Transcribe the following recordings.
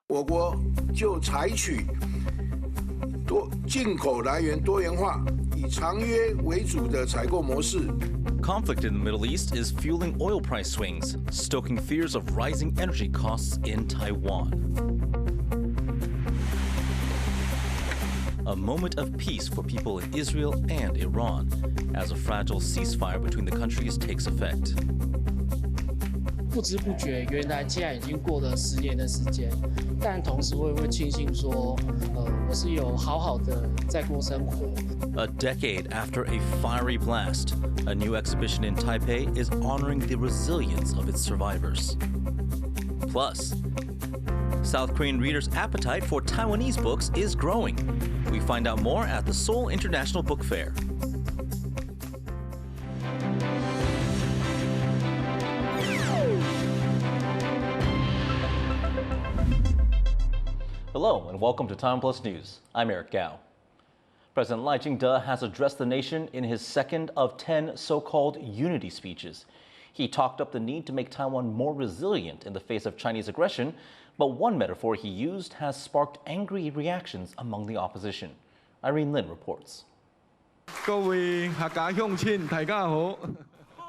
我国就采取进口来源多元化，以长约为主的采购模式。 Conflict in the Middle East is fueling oil price swings, stoking fears of rising energy costs in Taiwan. A moment of peace for people in Israel and Iran, as a fragile ceasefire between the countries takes effect. 不知不觉，原来竟然已经过了10年的时间，但同时我也会庆幸说，我是有好好的在过生活。 A decade after a fiery blast, a new exhibition in Taipei is honoring the resilience of its survivors. Plus, South Korean readers' appetite for Taiwanese books is growing. We find out more at the Seoul International Book Fair. Hello and welcome to TaiwanPlus News. I'm Eric Gao. President Lai Ching-te has addressed the nation in his second of 10 so-called unity speeches. He talked up the need to make Taiwan more resilient in the face of Chinese aggression, but one metaphor he used has sparked angry reactions among the opposition. Irene Lin reports.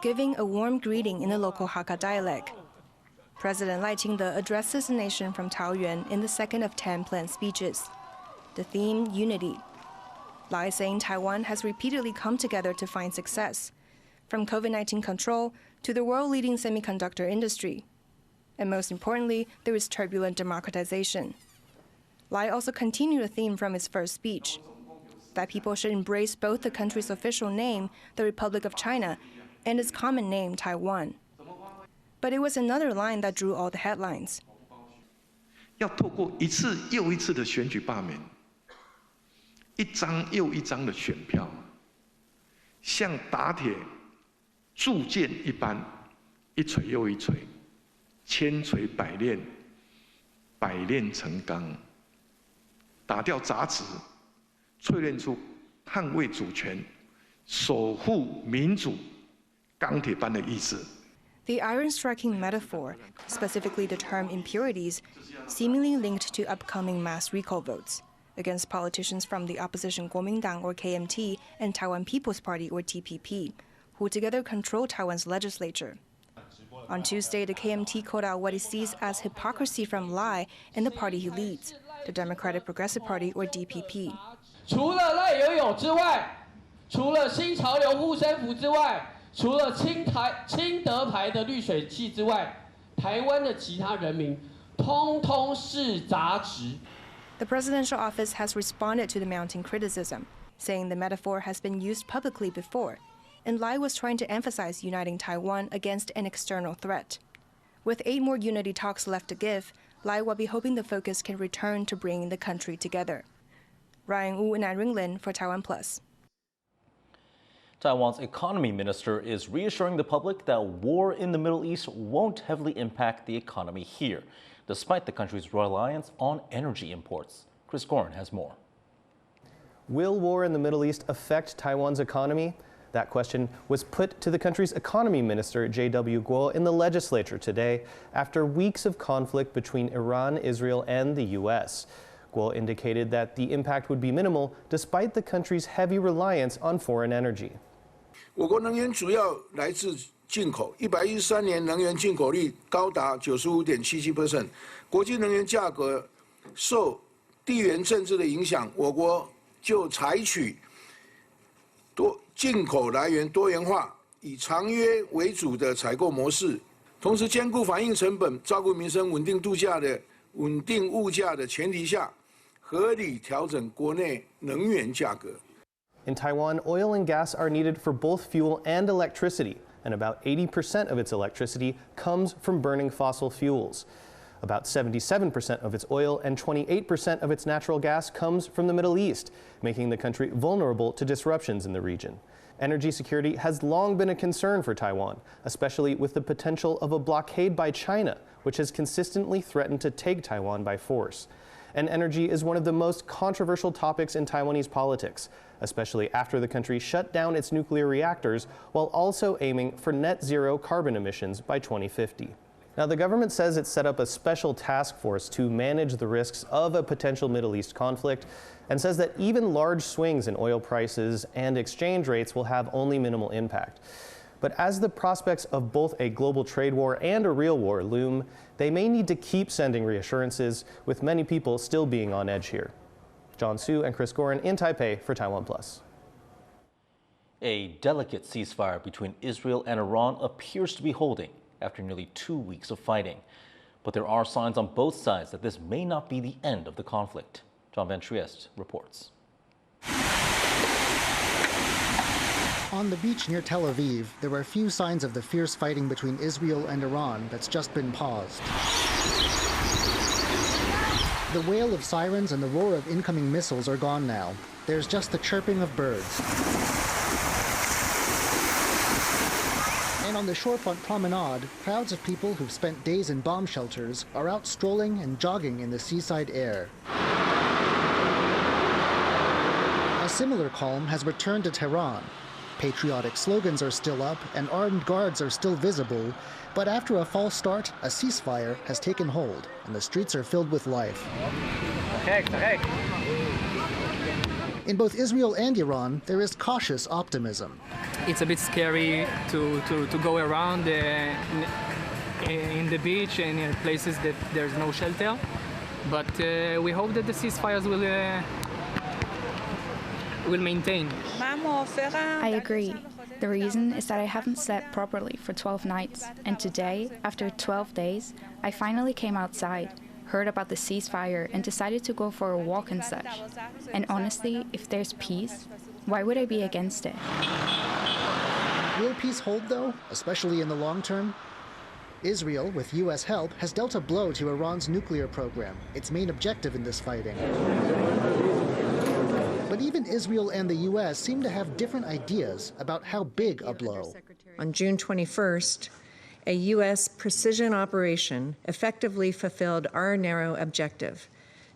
Giving a warm greeting in the local Hakka dialect, President Lai Ching-te addresses the nation from Taoyuan in the second of 10 planned speeches. The theme, unity. Lai saying Taiwan has repeatedly come together to find success, from COVID-19 control to the world-leading semiconductor industry. And most importantly, there is turbulent democratization. Lai also continued a theme from his first speech, that people should embrace both the country's official name, the Republic of China, and its common name, Taiwan. But it was another line that drew all the headlines. 要透过一次又一次的选举罢免，一张又一张的选票，像打铁铸剑一般，一锤又一锤，千锤百炼，百炼成钢，打掉杂质，淬炼出捍卫主权、守护民主钢铁般的意志。 The iron-striking metaphor, specifically the term impurities, seemingly linked to upcoming mass recall votes against politicians from the opposition Kuomintang or KMT and Taiwan People's Party or TPP, who together control Taiwan's legislature. On Tuesday, the KMT called out what it sees as hypocrisy from Lai and the party he leads, the Democratic Progressive Party or DPP. 除了赖游泳之外，除了新潮流护身符之外。 除了清德牌的滤水器之外，台湾的其他人民通通是杂质。The presidential office has responded to the mounting criticism, saying the metaphor has been used publicly before, and Lai was trying to emphasize uniting Taiwan against an external threat. With 8 more unity talks left to give, Lai will be hoping the focus can return to bringing the country together. Ryan Wu and Irene Lin for TaiwanPlus. Taiwan's economy minister is reassuring the public that war in the Middle East won't heavily impact the economy here, despite the country's reliance on energy imports. Chris Gorin has more. Will war in the Middle East affect Taiwan's economy? That question was put to the country's economy minister, J.W. Guo, in the legislature today after weeks of conflict between Iran, Israel, and the U.S. Guo indicated that the impact would be minimal despite the country's heavy reliance on foreign energy. 我国能源主要来自进口，113年能源进口率高达95.77%。国际能源价格受地缘政治的影响，我国就采取进口来源多元化，以长约为主的采购模式，同时兼顾反映成本、照顾民生、稳定物价的前提下，合理调整国内能源价格。 In Taiwan, oil and gas are needed for both fuel and electricity, and about 80% of its electricity comes from burning fossil fuels. About 77% of its oil and 28% of its natural gas comes from the Middle East, making the country vulnerable to disruptions in the region. Energy security has long been a concern for Taiwan, especially with the potential of a blockade by China, which has consistently threatened to take Taiwan by force. and energy is one of the most controversial topics in Taiwanese politics, especially after the country shut down its nuclear reactors while also aiming for net zero carbon emissions by 2050. Now, the government says it set up a special task force to manage the risks of a potential Middle East conflict and says that even large swings in oil prices and exchange rates will have only minimal impact. But as the prospects of both a global trade war and a real war loom, they may need to keep sending reassurances, with many people still being on edge here. John Su and Chris Gorin in Taipei for TaiwanPlus. A delicate ceasefire between Israel and Iran appears to be holding after nearly 2 weeks of fighting. But there are signs on both sides that this may not be the end of the conflict. John Van Trieste reports. On the beach near Tel Aviv, there are few signs of the fierce fighting between Israel and Iran that's just been paused. The wail of sirens and the roar of incoming missiles are gone now. There's just the chirping of birds. And on the shorefront promenade, crowds of people who've spent days in bomb shelters are out strolling and jogging in the seaside air. A similar calm has returned to Tehran. Patriotic slogans are still up and armed guards are still visible, but after a false start, a ceasefire has taken hold and the streets are filled with life. In both Israel and Iran, there is cautious optimism. It's a bit scary to go around in the beach and in places that there's no shelter, but we hope that the ceasefires will maintain. I agree. The reason is that I haven't slept properly for 12 nights, and today, after 12 days, I finally came outside, heard about the ceasefire, and decided to go for a walk and such. And honestly, if there's peace, why would I be against it? Will peace hold, though, especially in the long term? Israel, with U.S. help, has dealt a blow to Iran's nuclear program, its main objective in this fighting. But even Israel and the U.S. seem to have different ideas about how big a blow. On June 21st, a U.S. precision operation effectively fulfilled our narrow objective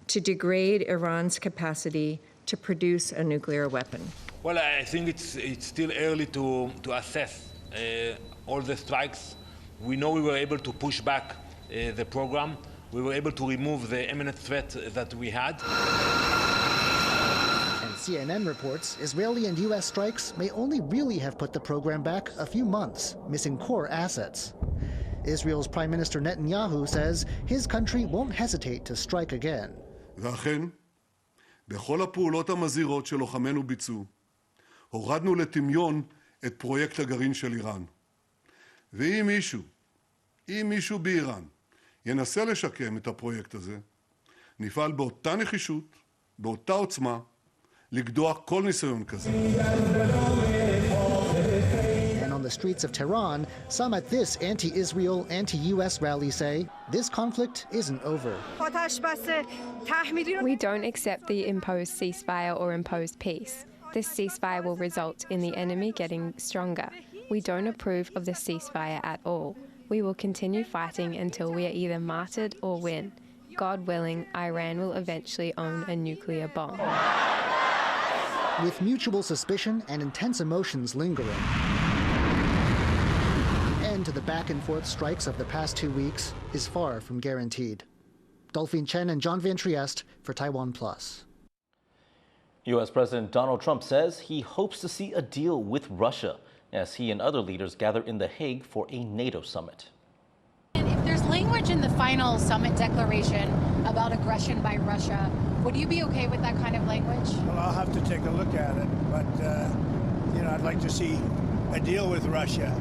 to degrade Iran's capacity to produce a nuclear weapon. Well, I think it's still early to assess all the strikes. We know we were able to push back the program. We were able to remove the imminent threat that we had. CNN reports Israeli and U.S. strikes may only really have put the program back a few months, missing core assets. Israel's Prime Minister Netanyahu says his country won't hesitate to strike again. ואכן, בכל הפעולות המזהירות שלוחמינו ביצעו, הורדנו לטמיון את פרויקט הגרעין של איראן. ואם מישהו באיראן ינסה לשקם את הפרויקט הזה, נפעל באותה נחישות, באותה עוצמה, לגדוע כל ניסיון כזה. And on the streets of Tehran, some at this anti-Israel, anti-US rally say this conflict isn't over. We don't accept the imposed ceasefire or imposed peace. This ceasefire will result in the enemy getting stronger. We don't approve of the ceasefire at all. We will continue fighting until we are either martyred or win. God willing, Iran will eventually own a nuclear bomb. With mutual suspicion and intense emotions lingering, end to the back-and-forth strikes of the past 2 weeks is far from guaranteed. Dolphine Chen and John Van Trieste for TaiwanPlus. U.S. President Donald Trump says he hopes to see a deal with Russia as he and other leaders gather in The Hague for a NATO summit. And if there's language in the final summit declaration about aggression by Russia, would you be okay with that kind of language? Well, I'll have to take a look at it, but, I'd like to see a deal with Russia.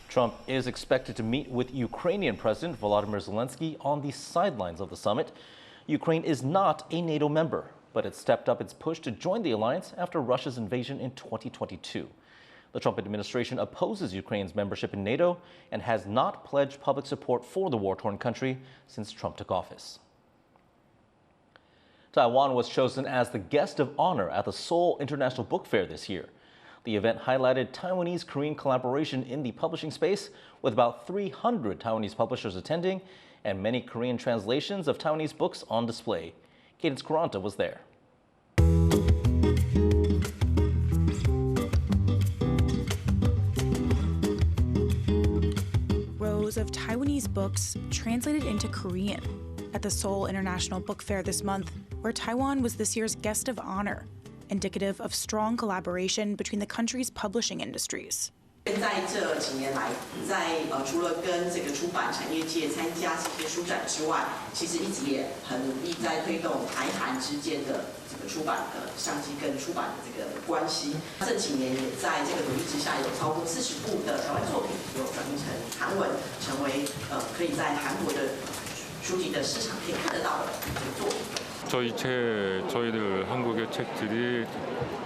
Trump is expected to meet with Ukrainian President Volodymyr Zelenskyy on the sidelines of the summit. Ukraine is not a NATO member, but it stepped up its push to join the alliance after Russia's invasion in 2022. The Trump administration opposes Ukraine's membership in NATO and has not pledged public support for the war-torn country since Trump took office. Taiwan was chosen as the guest of honor at the Seoul International Book Fair this year. The event highlighted Taiwanese-Korean collaboration in the publishing space, with about 300 Taiwanese publishers attending and many Korean translations of Taiwanese books on display. Cadence Quaranta was there. Rows of Taiwanese books translated into Korean at the Seoul International Book Fair this month, where Taiwan was this year's guest of honor, indicative of strong collaboration between the country's publishing industries. 在这几年来，除了跟这个出版产业界参加这些书展之外，其实一直也很努力在推动台韩之间的这个出版的商机跟出版的这个关系。这几年也在这个努力之下，有超过40部的台湾作品有转译成韩文，成为可以在韩国的书籍的市场可以看得到的作品。 저희들 한국의 책들이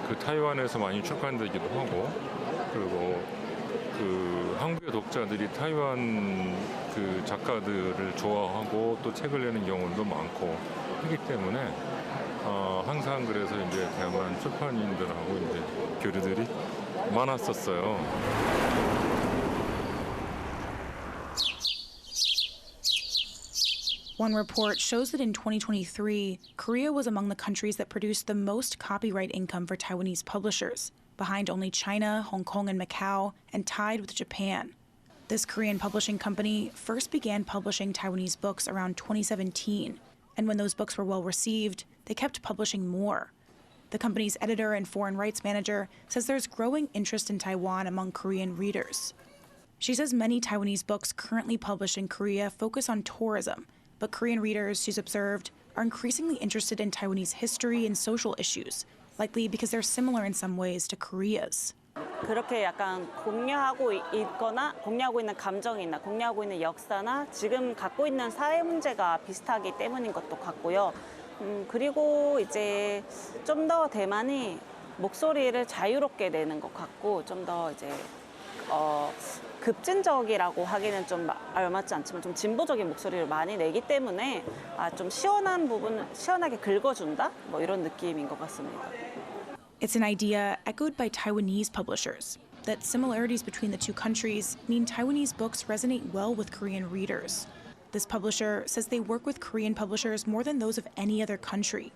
그 타이완에서 많이 출판되기도 하고 그리고 그 한국의 독자들이 타이완 그 작가들을 좋아하고 또 책을 내는 경우도 많고 하기 때문에 항상 그래서 이제 대만 출판인들하고 이제 교류들이 많았었어요. One report shows that in 2023, Korea was among the countries that produced the most copyright income for Taiwanese publishers, behind only China, Hong Kong, and Macau, and tied with Japan. This Korean publishing company first began publishing Taiwanese books around 2017, and when those books were well received, they kept publishing more. The company's editor and foreign rights manager says there's growing interest in Taiwan among Korean readers. She says many Taiwanese books currently published in Korea focus on tourism, but Korean readers, she's observed, are increasingly interested in Taiwanese history and social issues, likely because they're similar in some ways to Korea's. 그렇게 약간 공유하고 있거나 공유하고 있는 감정이나 공유하고 있는 역사나 지금 갖고 있는 사회 문제가 비슷하기 때문인 것도 같고요. 그리고 이제 좀 더 대만이 목소리를 자유롭게 내는 것 같고 좀 더 이제 급진적이라고 하기는 좀 알맞지 않지만 좀 진보적인 목소리를 많이 내기 때문에 좀 시원한 부분을 시원하게 긁어준다? 뭐 이런 느낌인 것 같습니다. It's an idea echoed by Taiwanese publishers that similarities between the two countries mean Taiwanese books resonate well with Korean readers. This publisher says they work with Korean publishers more than those of any other country.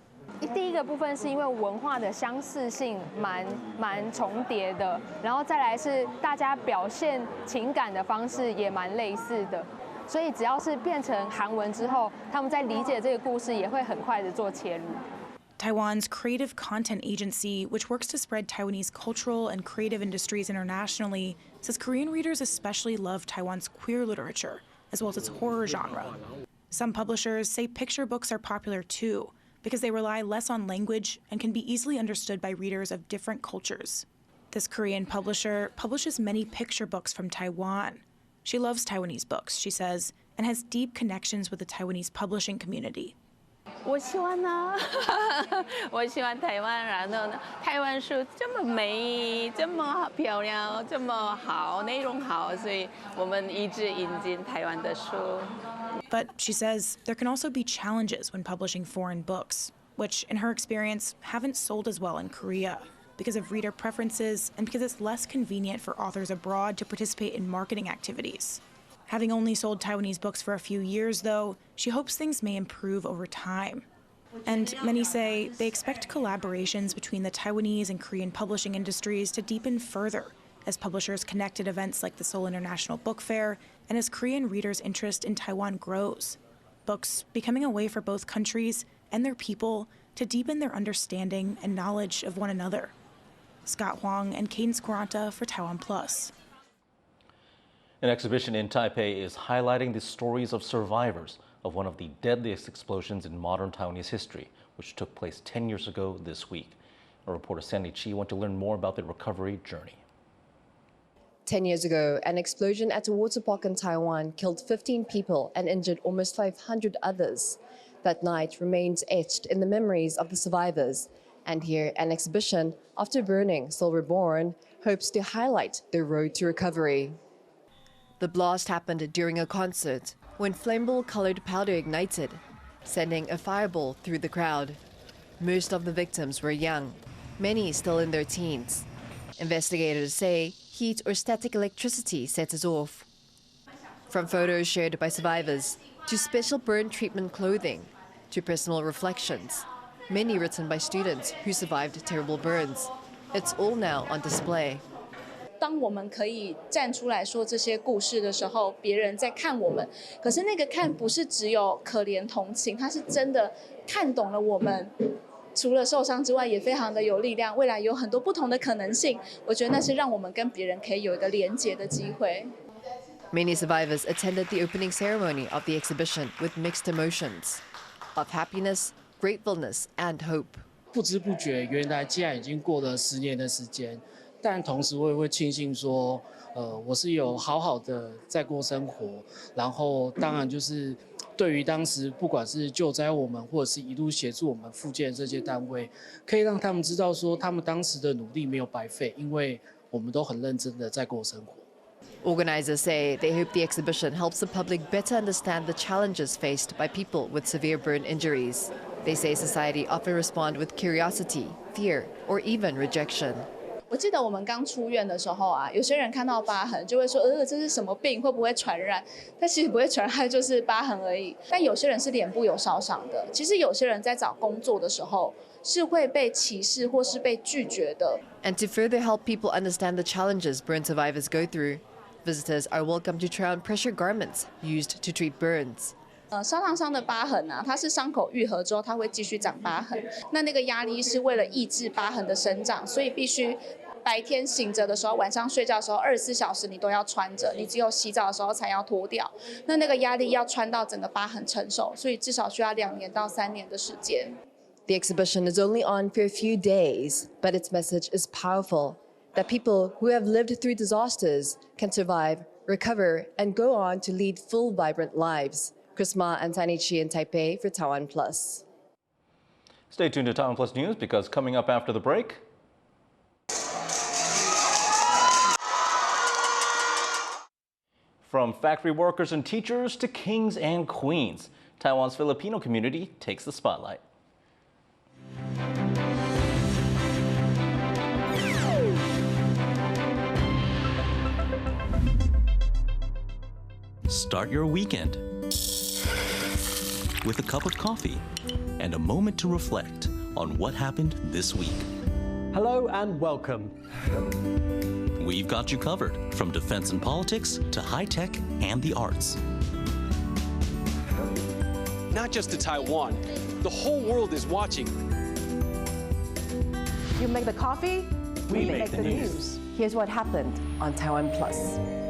第一个部分是因为文化的相似性蛮重叠的，然后再来是大家表现情感的方式也蛮类似的，所以只要是变成韩文之后，他们在理解这个故事也会很快的做切入。 Taiwan's Creative Content Agency, which works to spread Taiwanese cultural and creative industries internationally, says Korean readers especially love Taiwan's queer literature, as well as its horror genre. Some publishers say picture books are popular too, because they rely less on language and can be easily understood by readers of different cultures. This Korean publisher publishes many picture books from Taiwan. She loves Taiwanese books, she says, and has deep connections with the Taiwanese publishing community. 我喜欢啊，我喜欢台湾，然后呢，台湾书这么美，这么漂亮，这么好，内容好，所以我们一直引进台湾的书。 But she says there can also be challenges when publishing foreign books, which, in her experience, haven't sold as well in Korea because of reader preferences and because it's less convenient for authors abroad to participate in marketing activities. Having only sold Taiwanese books for a few years, though, she hopes things may improve over time. And many say they expect collaborations between the Taiwanese and Korean publishing industries to deepen further as publishers connect at events like the Seoul International Book Fair and as Korean readers' interest in Taiwan grows. Books becoming a way for both countries and their people to deepen their understanding and knowledge of one another. Scott Huang and Cadence Quaranta for TaiwanPlus. An exhibition in Taipei is highlighting the stories of survivors of one of the deadliest explosions in modern Taiwanese history, which took place 10 years ago this week. Our reporter Sandy Chi went to learn more about the recovery journey. 10 years ago, an explosion at a water park in Taiwan killed 15 people and injured almost 500 others. That night remains etched in the memories of the survivors. And here, an exhibition, After Burning, Still Reborn, hopes to highlight their road to recovery. The blast happened during a concert when flammable colored powder ignited, sending a fireball through the crowd. Most of the victims were young, many still in their teens. Investigators say heat or static electricity sets it off. From photos shared by survivors, to special burn treatment clothing, to personal reflections, many written by students who survived terrible burns. It's all now on display. 当我们可以站出来说这些故事的时候，别人在看我们。可是那个看不是只有可怜同情，他是真的看懂了我们。除了受伤之外，也非常的有力量。未来有很多不同的可能性，我觉得那是让我们跟别人可以有一个连结的机会。Many survivors attended the opening ceremony of the exhibition with mixed emotions of happiness, gratefulness, and hope. 不知不觉，原来竟然已经过了10年的时间，但同时我也会庆幸说，我是有好好的在过生活，然后当然就是对于当时不管是救灾我们，或者是一路协助我们复健这些单位，可以让他们知道说，他们当时的努力没有白费，因为我们都很认真的在过生活。Organizers say they hope the exhibition helps the public better understand the challenges faced by people with severe burn injuries. They say society often responds with curiosity, fear, or even rejection. 我记得我们刚出院的时候啊，有些人看到疤痕就会说，这是什么病？会不会传染？但其实不会传染，就是疤痕而已。但有些人是脸部有烧伤的。其实有些人在找工作的时候是会被歧视或是被拒绝的。And to further help people understand the challenges burn survivors go through, visitors are welcome to try on pressure garments used to treat burns. 烧烫伤的疤痕啊，它是伤口愈合之后，它会继续长疤痕。那个压力是为了抑制疤痕的生长，所以必须白天醒着的时候，晚上睡觉的时候，24小时你都要穿着，你只有洗澡的时候才要脱掉。那个压力要穿到整个疤痕成熟，所以至少需要2年到3年的时间。The exhibition is only on for a few days, but its message is powerful, that people who have lived through disasters can survive, recover, and go on to lead full, vibrant lives. Chris Ma and Tiny Chi in Taipei for TaiwanPlus. Stay tuned to TaiwanPlus News because coming up after the break, from factory workers and teachers to kings and queens, Taiwan's Filipino community takes the spotlight. Start your weekend with a cup of coffee and a moment to reflect on what happened this week. Hello and welcome. We've got you covered, from defense and politics to high tech and the arts. Not just to Taiwan, the whole world is watching. You make the coffee, we make the news. Here's what happened on TaiwanPlus.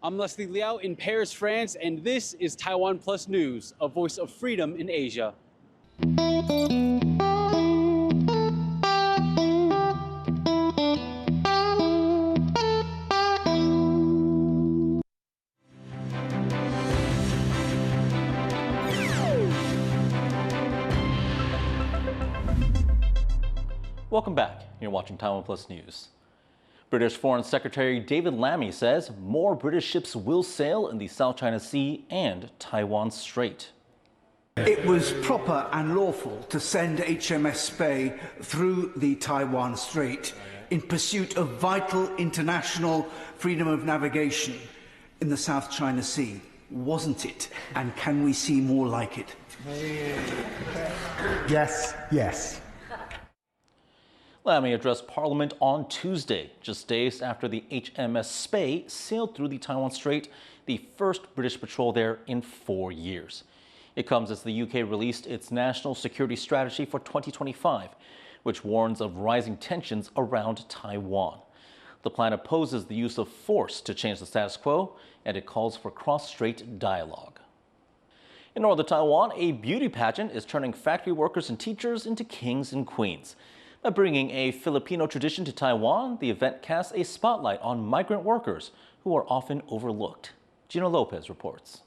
I'm Leslie Liao in Paris, France, and this is TaiwanPlus News, a voice of freedom in Asia. welcome back. You're watching TaiwanPlus News. British Foreign Secretary David Lammy says more British ships will sail in the South China Sea and Taiwan Strait. It was proper and lawful to send HMS Spey through the Taiwan Strait in pursuit of vital international freedom of navigation in the South China Sea, wasn't it? And can we see more like it? Yes, yes. Lammy addressed Parliament on Tuesday, just days after the HMS Spey sailed through the Taiwan Strait, the first British patrol there in 4 years. It comes as the UK released its national security strategy for 2025, which warns of rising tensions around Taiwan. The plan opposes the use of force to change the status quo, and it calls for cross-strait dialogue. In northern Taiwan, a beauty pageant is turning factory workers and teachers into kings and queens. By bringing a Filipino tradition to Taiwan, the event casts a spotlight on migrant workers who are often overlooked. Gino Lopez reports.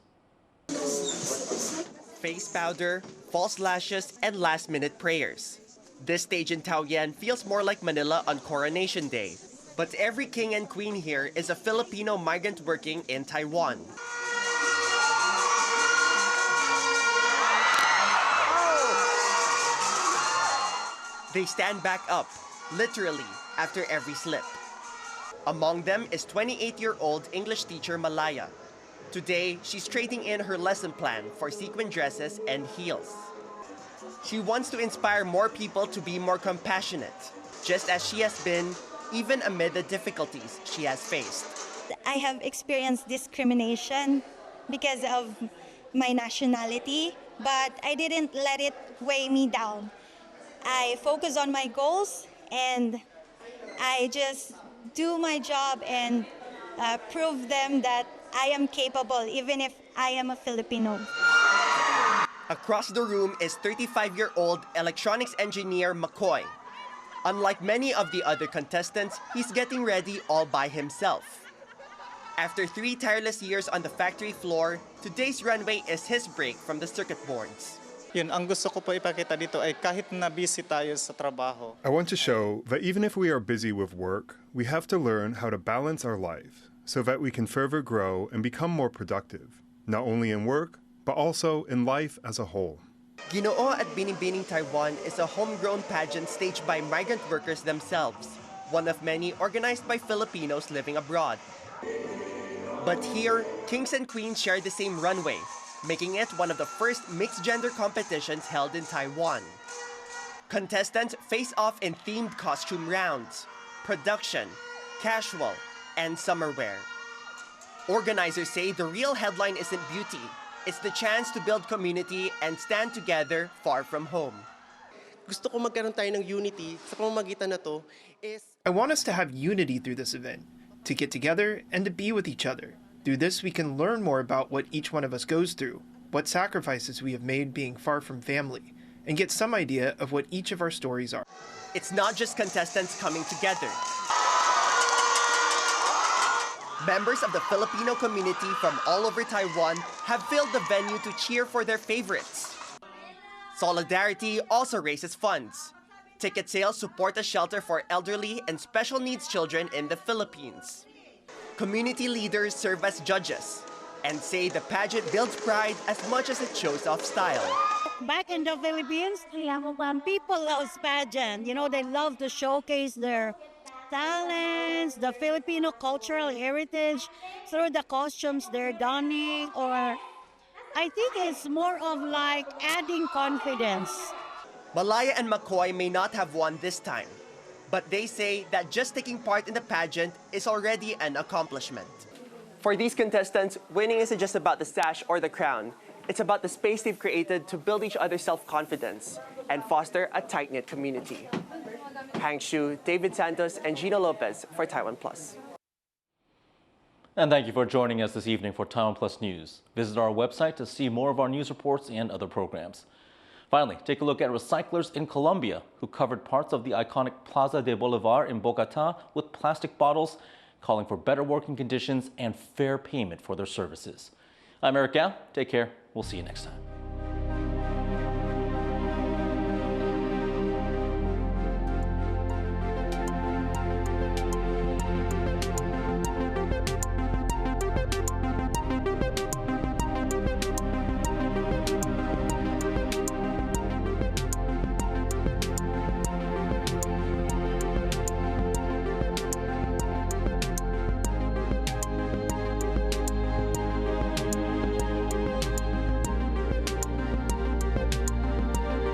Face powder, false lashes, and last-minute prayers. This stage in Taoyuan feels more like Manila on Coronation Day. But every king and queen here is a Filipino migrant working in Taiwan. They stand back up, literally after every slip. Among them is 28-year-old English teacher Malaya. Today, she's trading in her lesson plan for sequin dresses and heels. She wants to inspire more people to be more compassionate, just as she has been, even amid the difficulties she has faced. I have experienced discrimination because of my nationality, but I didn't let it weigh me down. I focus on my goals and I just do my job and prove them that I am capable, even if I am a Filipino. Across the room is 35-year-old electronics engineer McCoy. Unlike many of the other contestants, he's getting ready all by himself. After 3 tireless years on the factory floor, today's runway is his break from the circuit boards. Yun, ang gusto ko po ipakita dito ay kahit na busy tayo sa trabaho. I want to show that even if we are busy with work, we have to learn how to balance our life so that we can further grow and become more productive, not only in work, but also in life as a whole. Ginoo at Binibining Taiwan is a homegrown pageant staged by migrant workers themselves, one of many organized by Filipinos living abroad. But here, kings and queens share the same runway, making it one of the first mixed-gender competitions held in Taiwan. Contestants face off in themed costume rounds, production, casual, and summer wear. Organizers say the real headline isn't beauty, it's the chance to build community and stand together far from home. Gusto ko magkaroon tayo ng unity sa pamamagitan na to is... I want us to have unity through this event, to get together and to be with each other. Through this, we can learn more about what each one of us goes through, what sacrifices we have made being far from family, and get some idea of what each of our stories are. It's not just contestants coming together. Members of the Filipino community from all over Taiwan have filled the venue to cheer for their favorites. Solidarity also raises funds. Ticket sales support a shelter for elderly and special needs children in the Philippines. Community leaders serve as judges and say the pageant builds pride as much as it shows off style. Back in the Philippines, people love pageant. You know, they love to showcase their talents, the Filipino cultural heritage through the costumes they're donning, or I think it's more of like adding confidence. Malaya and McCoy may not have won this time, but they say that just taking part in the pageant is already an accomplishment. For these contestants, winning isn't just about the sash or the crown. It's about the space they've created to build each other's self-confidence and foster a tight-knit community. Hang Shu, David Santos, and Gino Lopez for TaiwanPlus. And thank you for joining us this evening for TaiwanPlus News. Visit our website to see more of our news reports and other programs. Finally, take a look at recyclers in Colombia who covered parts of the iconic Plaza de Bolivar in Bogota with plastic bottles, calling for better working conditions and fair payment for their services. I'm Eric Gao. Take care. We'll see you next time.